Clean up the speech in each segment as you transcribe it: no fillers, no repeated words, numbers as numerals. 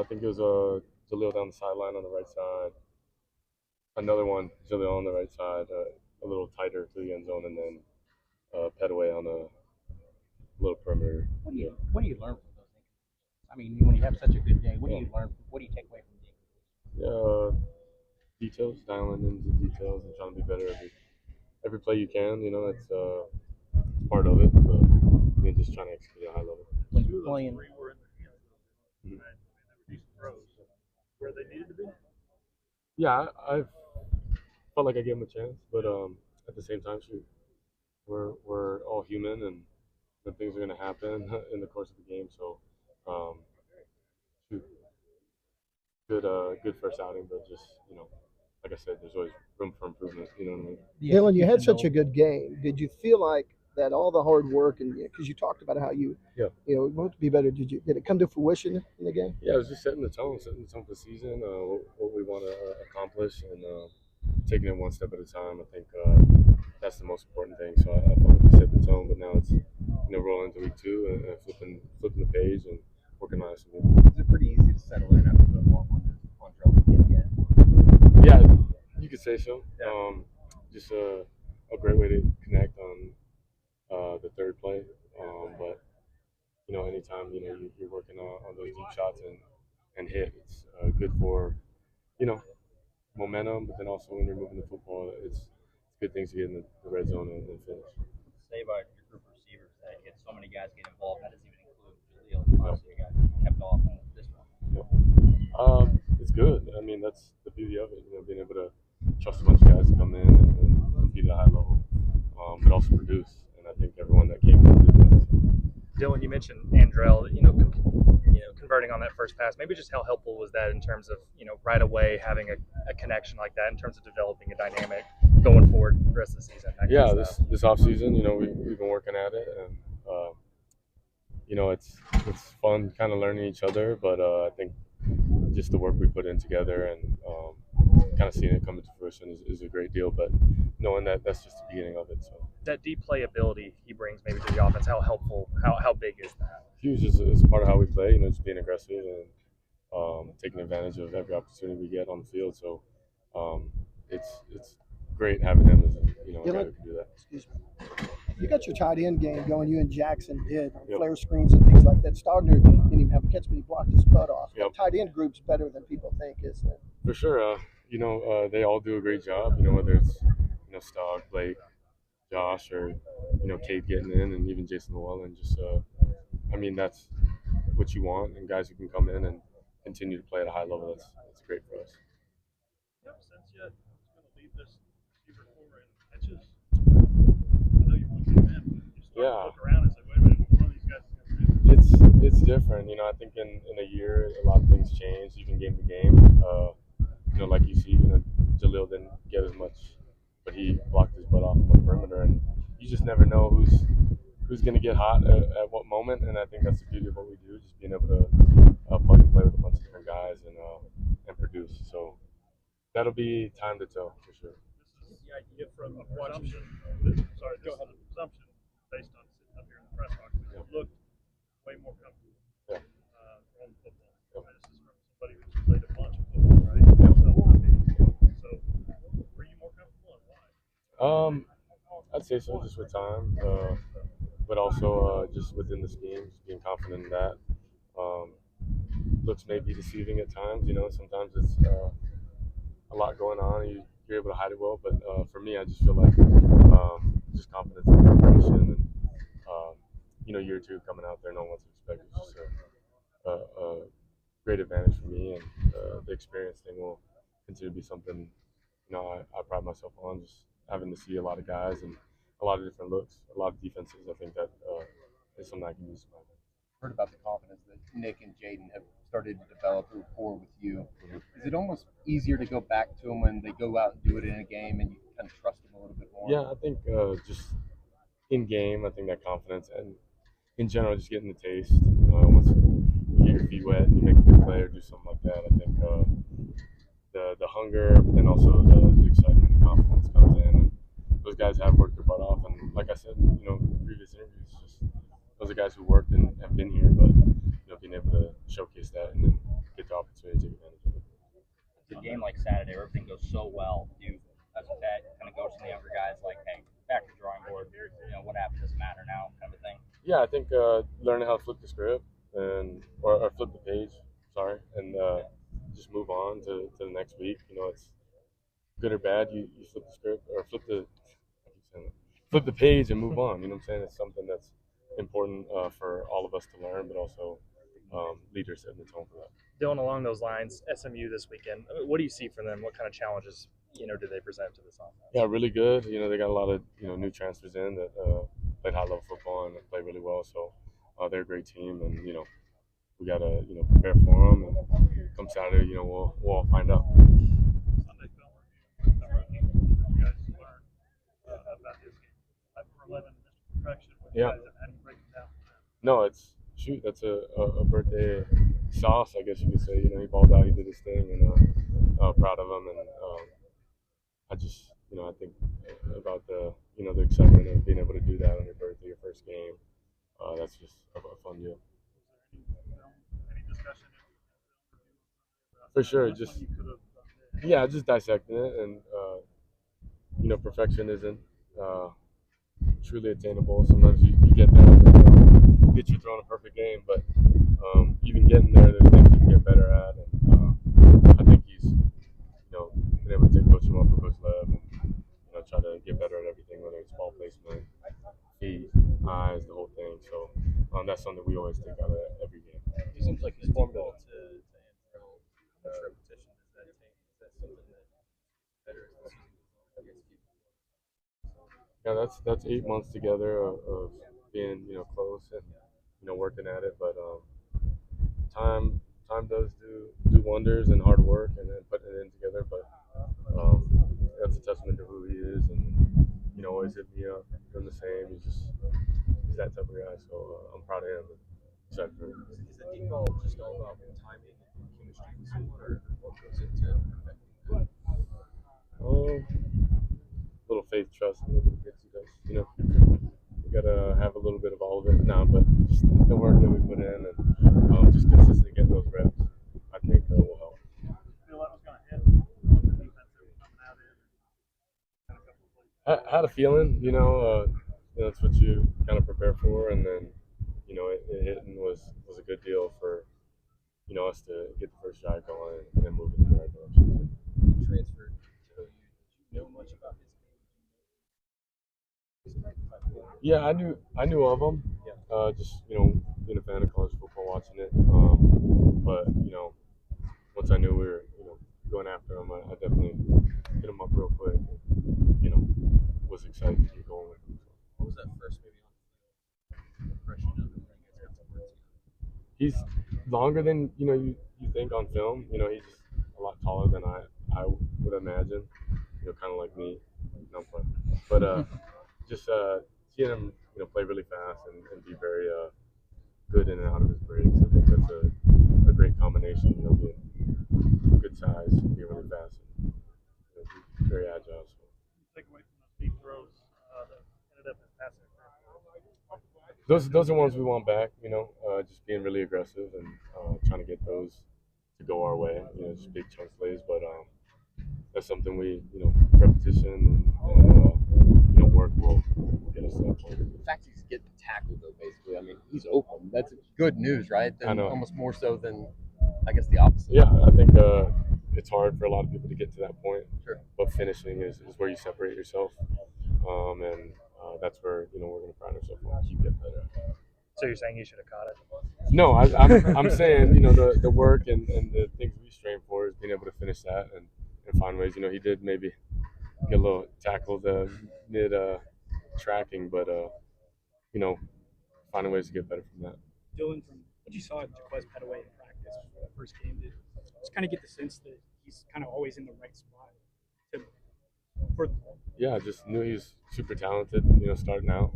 think it was Jaleel down the sideline on the right side. Another one, Jaleel on the right side, a little tighter to the end zone, and then Petaway on a little perimeter. What do you learn from those things? I mean, when you have such a good day, what do you learn? What do you take away from the game? Yeah, details, dialing into details, and trying to be better every play you can. It's part of it, but just trying to execute at a high level. When playing, Mhm. decent throws where they needed to be. Yeah, I've felt like I gave him a chance, but at the same time, shoot, we're all human, and things are going to happen in the course of the game. So, um, shoot, good first outing, but just like I said, there's always room for improvement. You know what I mean? Dillon, you had such a good game. Did you feel like that all the hard work and because you talked about how Yeah. Want to be better? Did it come to fruition in the game? Yeah, it was just setting the tone for the season, what we want to accomplish, and taking it one step at a time. I think that's the most important thing. So I felt like we set the tone, but now it's rolling into week two and flipping the page and working on it. Is it pretty easy to settle in after the long on drill again? Yeah, you could say so. Yeah. Just a great way to connect on the third play. But anytime you're working on those deep shots and hit, it's good for momentum. But then also when you're moving the football, it's good things to get in the red zone and finish. say about your group of receivers that you had so many guys get involved. That doesn't even include Jaleel. Obviously, you got kept off in this one. It's good. I mean, that's the beauty of it. Being able to trust a bunch of guys to come in and compete at a high level, but also produce. And I think everyone that came in did that. So. Dillon, you mentioned Andrell, converting on that first pass. Maybe just how helpful was that in terms of, right away having a connection like that in terms of developing a dynamic going forward the rest of the season? Yeah, this off season, we've been working at it, and it's fun kind of learning each other. But I think just the work we put in together and kind of seeing it come into fruition is a great deal. But knowing that's just the beginning of it. So that deep playability he brings maybe to the offense, how helpful, how big is that? huge is part of how we play. Just being aggressive and taking advantage of every opportunity we get on the field. So it's great having him as a guy who can do that. Excuse me. You got your tight end game going. You and Jackson did on Yep. flare screens and things like that. Stoudemire didn't even have a catch, but he blocked his butt off. Yep. The tight end group's better than people think, isn't it? For sure. They all do a great job. Whether it's Stog, Blake, Josh, or Cade getting in, and even Jason Llewellyn. Just that's what you want, and guys who can come in and continue to play at a high level. That's great for us. You have a sense yet who's going to lead this receiver core in catches? I know you want to get in, but you start to look around and say, wait a minute, which one of these guys is going to do this? It's different. I think in a year, a lot of things change, even game to game. Like you see, Jaleel didn't get as much, but he blocked his butt off on the perimeter, and you just never know who's going to get hot at what moment. And I think that's the beauty of what we do, just being able to plug and play with a bunch of different guys and produce. So that'll be time to tell for sure. This is the idea from a presumption. Sorry, this is a presumption based on sitting up here in the press box. You looked way more comfortable on football. Right? This is from somebody who's played a bunch of football, right? So, were you more comfortable and why? I'd say so, just with time, but also just within the scheme, just being confident in that. Looks may be deceiving at times. Sometimes it's a lot going on, and you're able to hide it well. But for me, I just feel like just confidence in preparation, and year two coming out there, knowing what to expect is just a great advantage for me, and the experience thing will continue to be something I pride myself on, just having to see a lot of guys and a lot of different looks, a lot of defenses. I think that is something I can use. Heard about the confidence that Nick and Jaden have started to develop a rapport with you. Mm-hmm. Is it almost easier to go back to them when they go out and do it in a game and you kind of trust them a little bit more? Yeah, I think just in game, I think that confidence, and in general, just getting the taste. Once you get your feet wet and you make a big play or do something like that, I think the hunger, but then also the excitement and confidence comes in. And those guys have worked their butt off, and like I said, in previous interviews, just those are guys who worked and have been here, but being able to showcase that and then get the opportunity. game like Saturday, where everything goes so well, do you, as a vet, kind of go to the younger guys like, hey, back to the drawing board. What happened doesn't matter now, kind of a thing. Yeah, I think learning how to flip the script and or flip the page, sorry, and just move on to the next week. It's good or bad. You flip the script or I keep saying that, flip the page and move on. You know what I'm saying? It's something that's important for all of us to learn, but also leaders setting the tone for that. Dillon, along those lines, SMU this weekend. What do you see from them? What kind of challenges do they present to this offense? Yeah, really good. They got a lot of new transfers in that played high level football and play really well. So they're a great team, and we gotta prepare for them. And come Saturday, we'll all find out. Sunday film review, you guys learned about his game. For 11, Mr. Perfection. Yeah. How do you break it down? No, that's a birthday sauce, I guess you could say. He balled out, he did his thing, and proud of him. And I just, I think about the excitement of being able to do that on your birthday, your first game. That's just a fun deal. Any discussion? For sure, just dissecting it, and perfection isn't truly attainable. Sometimes you get there, get you throwing a perfect game, but even getting there, there's things you can get better at, and I think he's been able to take Coach off for Coach Lev, and try to get better at everything, whether it's ball placement, feet, eyes, the whole thing. So that's something we always take out of every game. He seems like he's formed to Andrew. How much repetition does that take? Is that something that better as the season goes on? Yeah, that's 8 months together of being close and working at it, but time does do wonders, and hard work, and then putting it in together. But that's a testament to who he is, and always hit me up doing the same. He's that type of guy, so I'm proud of him and excited for him. Is the deep ball just all about timing and chemistry with someone, or what goes into perfecting that? Little faith, trust, and a little bit of he does. We gotta have a little bit of all of it now, but just the work that we put in, and just consistently getting those reps, I think will help. Feel that was going to hit the defense that was coming out in. Had a couple of plays. I had a feeling, that's what you kind of prepare for, and then, it hitting was a good deal for, us to get the first drive going and move in the right direction. He transferred to you. Did you know much about his game? Yeah, I knew of him. Yeah. Just being a fan of college football, watching it. But once I knew we were going after him, I definitely hit him up real quick. And, was excited to get going with him. What was that first maybe on impression of him? He's longer than you think on film. He's just a lot taller than I would imagine. Kind of like me. No, but just seeing him play really fast and be very good in and out of his breaks. I think that's a great combination. Being good size, being really fast, and very agile. So. Take away from those deep throws that ended up in passing. Those are ones we want back. Just being really aggressive and trying to get those to go our way. Just big chunk plays, but that's something we repetition and work will get us to that point. The fact he's getting tackled, though, basically, I mean, he's open. That's good news, right? I know. Almost more so than, I guess, the opposite. Yeah, I think it's hard for a lot of people to get to that point. Sure. But finishing is where you separate yourself, and that's where we're going to pride ourselves on. Keep getting better. So you're saying you should have caught it? No, I'm saying the work and the things we strain for is being able to finish that and find ways. He did maybe get a little tackled mid tracking, but finding ways to get better from that. Dillon, from what you saw at Jaquez Petaway in practice for that first game, did just kind of get the sense that he's kind of always in the right spot for the ball? Yeah, I just knew he was super talented. Starting out,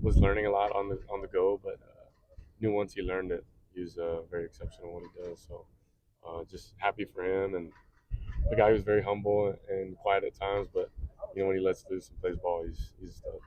was learning a lot on the go, but knew once he learned it, he was very exceptional at what he does. So just happy for him, and a guy who's very humble and quiet at times, but when he lets loose and plays ball, he's a stud.